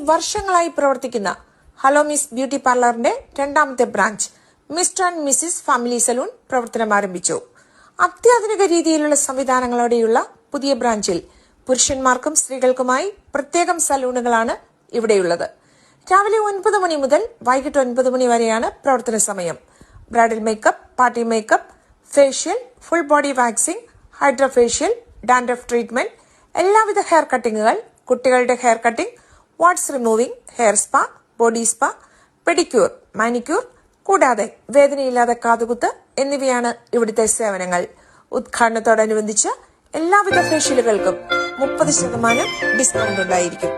വർഷങ്ങളായി പ്രവർത്തിക്കുന്ന hello miss beauty പാർലറിന്റെ രണ്ടാമത്തെ branch mister and Mrs family salon പ്രവർത്തനം ആരംഭിച്ചു. അത്യാധുനിക രീതിയിലുള്ള സംവിധാനങ്ങളോടെയുള്ള പുതിയ ബ്രാഞ്ചിൽ പുരുഷന്മാർക്കും സ്ത്രീകൾക്കുമായി പ്രത്യേകം സലൂണുകളാണ് ഇവിടെയുള്ളത്. രാവിലെ 9 മണി മുതൽ വൈകിട്ട് 9 മണി വരെയാണ് പ്രവർത്തന സമയം. Bridal makeup, party makeup, facial, full body waxing, hydrofacial, dandruff treatment, എല്ലാവിധ ഹെയർ കട്ടിങ്ങുകൾ, കുട്ടികളുടെ hair cutting, warts removing, hair spa, body spa, pedicure, manicure, കൂടാതെ വേദനയില്ലാതെ കാതുകുത്ത് എന്നിവയാണ് ഇവിടുത്തെ സേവനങ്ങൾ. ഉദ്ഘാടനത്തോടനുബന്ധിച്ച് എല്ലാവിധ ഫേഷ്യലുകൾക്കും 30% ഡിസ്കൗണ്ട് ഉണ്ടായിരിക്കും.